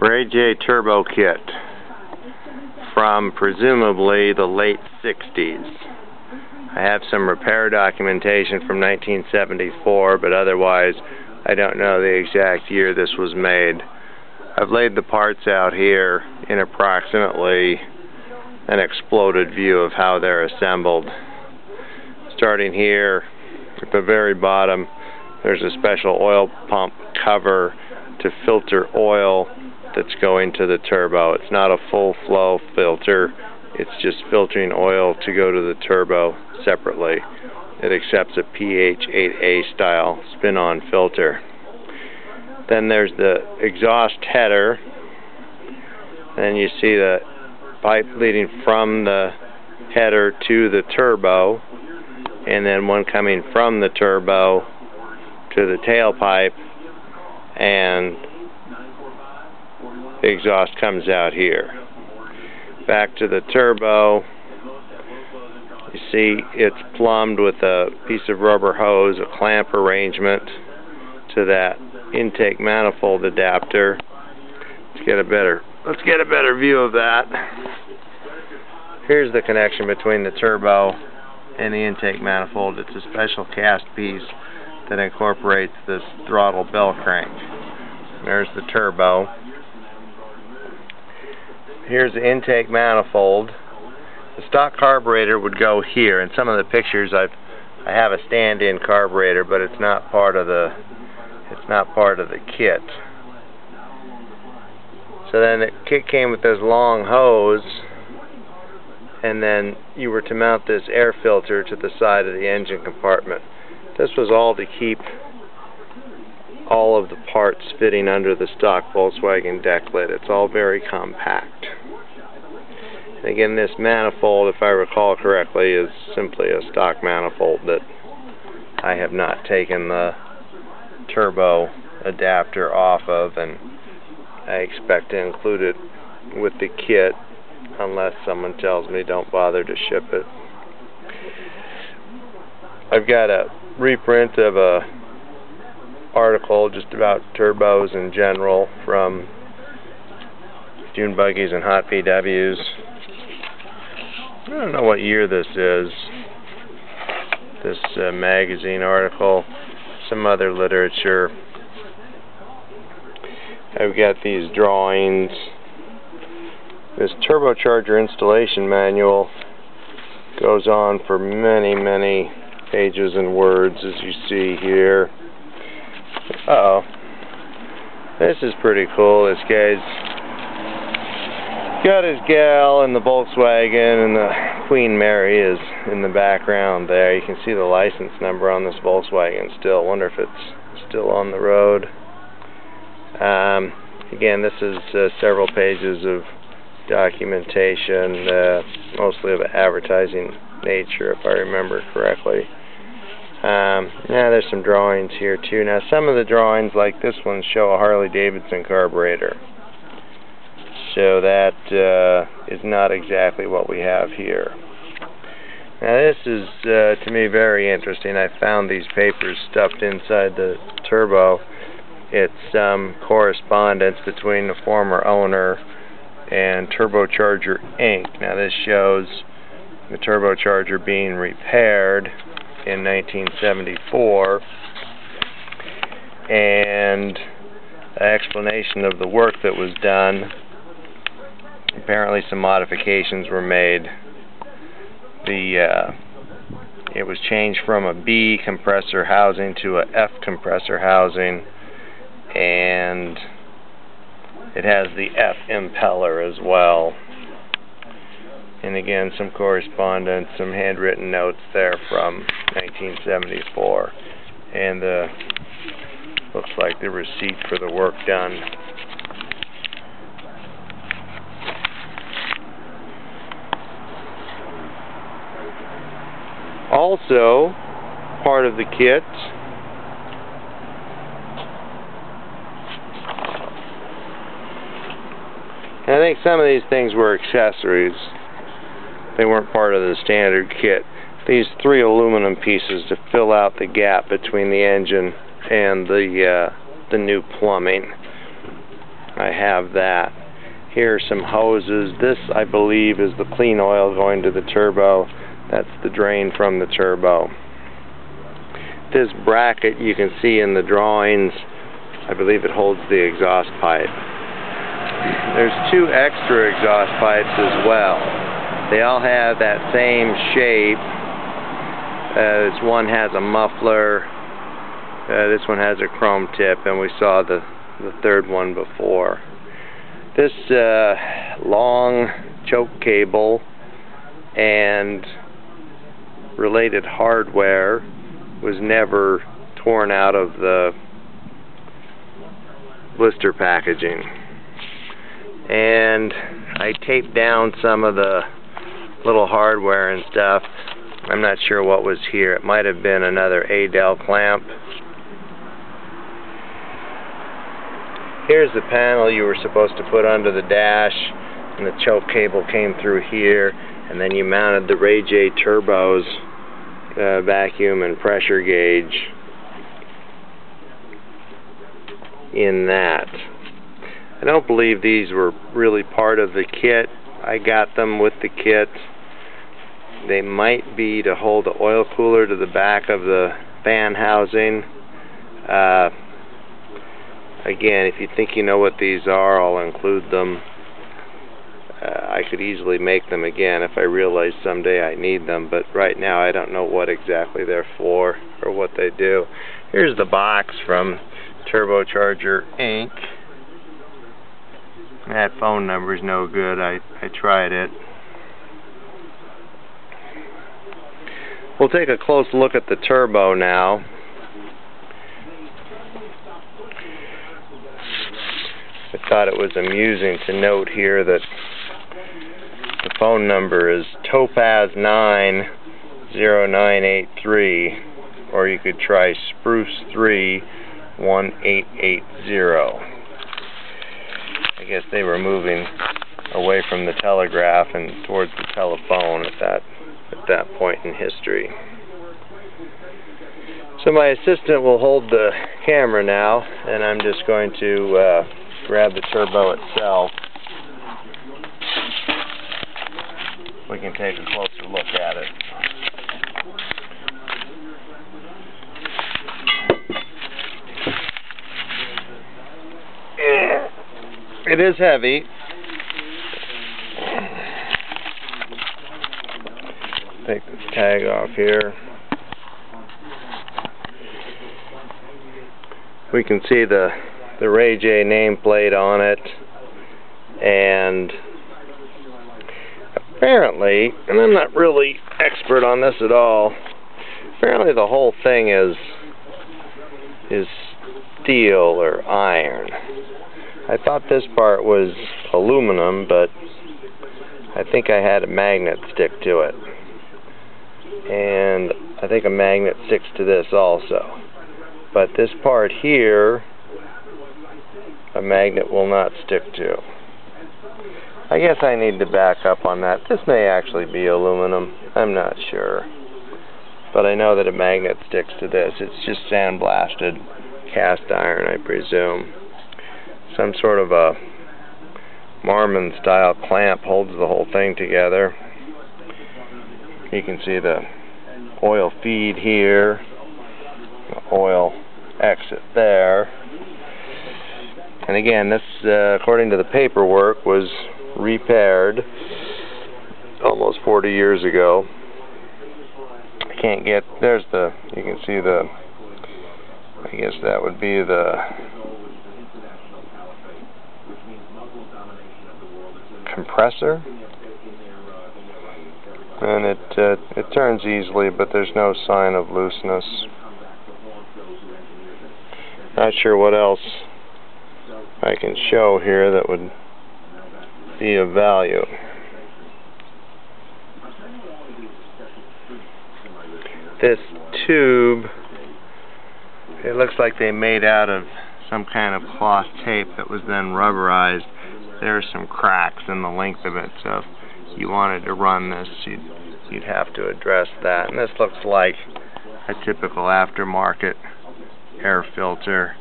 Rajay turbo kit from presumably the late 60s. I have some repair documentation from 1974, but otherwise I don't know the exact year this was made. I've laid the parts out here in approximately an exploded view of how they're assembled. Starting here at the very bottom, there's a special oil pump cover to filter oil that's going to the turbo. It's not a full flow filter, it's just filtering oil to go to the turbo separately. It accepts a pH 8A style spin-on filter. Then there's the exhaust header, and you see the pipe leading from the header to the turbo, and then one coming from the turbo to the tailpipe, and the exhaust comes out here. Back to the turbo, you see it's plumbed with a piece of rubber hose, a clamp arrangement to that intake manifold adapter. Let's get a better view of that. Here's the connection between the turbo and the intake manifold. It's a special cast piece that incorporates this throttle bell crank. There's the turbo. Here's the intake manifold. The stock carburetor would go here. In some of the pictures I have a stand-in carburetor, but it's not part of the kit. So then the kit came with this long hose, and then you were to mount this air filter to the side of the engine compartment. This was all to keep all of the parts fitting under the stock Volkswagen deck lid. It's all very compact. And again, this manifold, if I recall correctly, is simply a stock manifold that I have not taken the turbo adapter off of, and I expect to include it with the kit unless someone tells me don't bother to ship it. I've got a reprint of a article just about turbos in general from Dune Buggies and Hot VWs. I don't know what year this is. This magazine article, some other literature. I've got these drawings. This turbocharger installation manual goes on for many, many pages and words, as you see here. Uh-oh. This is pretty cool. This guy's got his gal in the Volkswagen, and the Queen Mary is in the background there. You can see the license number on this Volkswagen still. Wonder if it's still on the road. Again, this is several pages of documentation, mostly of an advertising nature, if I remember correctly. Yeah, there's some drawings here too. Now, some of the drawings, like this one, show a Harley-Davidson carburetor. So that is not exactly what we have here. Now, this is, to me, very interesting. I found these papers stuffed inside the turbo. It's some correspondence between the former owner and Turbocharger, Inc. Now, this shows the Turbocharger being repaired in 1974, and an explanation of the work that was done. Apparently some modifications were made. It was changed from a B compressor housing to a F compressor housing, and it has the F impeller as well. And again, some correspondence, some handwritten notes there from 1974, and looks like the receipt for the work done. Also, part of the kit, and I think some of these things were accessories. They weren't part of the standard kit. these 3 aluminum pieces to fill out the gap between the engine and the new plumbing. I have that. Here are some hoses. This, I believe, is the clean oil going to the turbo. That's the drain from the turbo. This bracket you can see in the drawings. I believe it holds the exhaust pipe. There's 2 extra exhaust pipes as well. They all have that same shape. This one has a muffler. This one has a chrome tip, and we saw the third one before. This long choke cable and related hardware was never torn out of the blister packaging. And I taped down some of the little hardware and stuff. I'm not sure what was here. It might have been another Adel clamp. Here's the panel you were supposed to put under the dash, and the choke cable came through here, and then you mounted the Rajay turbos, vacuum and pressure gauge in that. I don't believe these were really part of the kit. I got them with the kit. They might be to hold the oil cooler to the back of the fan housing. Again, if you think you know what these are, I'll include them. I could easily make them again if I realize someday I need them, but right now I don't know what exactly they're for or what they do. Here's the box from Turbocharger Inc. That phone number's no good. I tried it. We'll take a close look at the turbo now. I thought it was amusing to note here that the phone number is Topaz90983, or you could try Spruce31880. I guess they were moving away from the telegraph and towards the telephone at that point in history. So my assistant will hold the camera now, and I'm just going to grab the turbo itself. We can take a closer look at it. It is heavy. Take this tag off here. We can see the Rajay nameplate on it, and apparently, and I'm not really expert on this at all, apparently the whole thing is steel or iron. I thought this part was aluminum, but I think I had a magnet stick to it. And I think a magnet sticks to this also. But this part here, a magnet will not stick to. I guess I need to back up on that. This may actually be aluminum. I'm not sure. But I know that a magnet sticks to this. It's just sandblasted cast iron, I presume. Some sort of a Marmon style clamp holds the whole thing together. You can see the oil feed here, the oil exit there. And again, this, according to the paperwork, was repaired almost 40 years ago. I can't get, there's the, you can see the, I guess that would be the compressor. And it turns easily, but there's no sign of looseness. Not sure what else I can show here that would be of value. This tube, it looks like they made out of some kind of cloth tape that was then There are some cracks in the length of it, so if you wanted to run this, you'd have to address that. And this looks like a typical aftermarket air filter.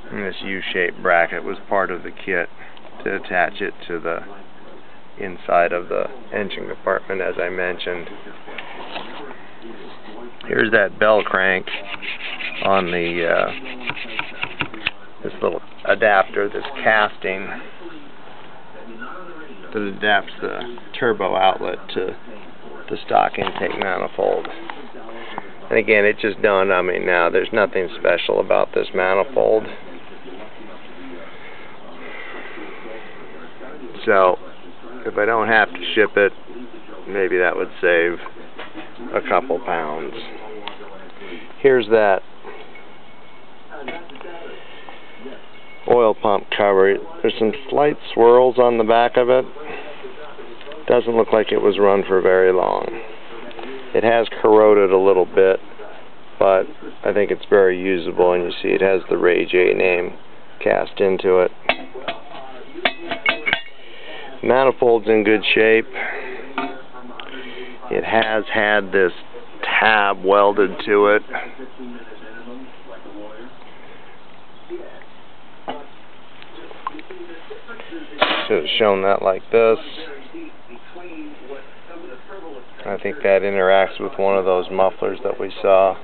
And this U-shaped bracket was part of the kit to attach it to the inside of the engine compartment, as I mentioned. Here's that bell crank on the this little adapter, this casting that adapts the turbo outlet to the stock intake manifold. And again, it just dawned on me now, there's nothing special about this manifold. So, if I don't have to ship it, maybe that would save a couple pounds. Here's that oil pump cover. There's some slight swirls on the back of it. Doesn't look like it was run for very long. It has corroded a little bit, but I think it's very usable, and you see it has the Rajay name cast into it. Manifold's in good shape. It has had this tab welded to it. Should have shown that like this. I think that interacts with one of those mufflers that we saw,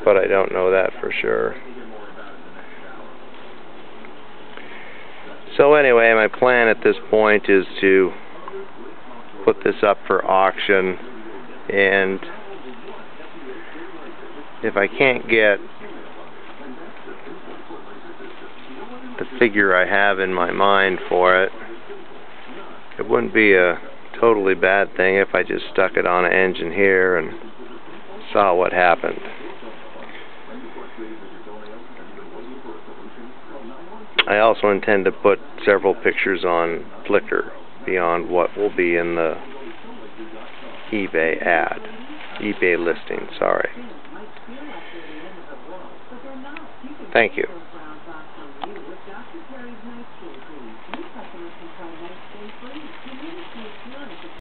but I don't know that for sure. So anyway, my plan at this point is to put this up for auction, and if I can't get the figure I have in my mind for it, it wouldn't be a totally bad thing if I just stuck it on an engine here and saw what happened. I also intend to put several pictures on Flickr beyond what will be in the eBay listing, sorry. Thank you.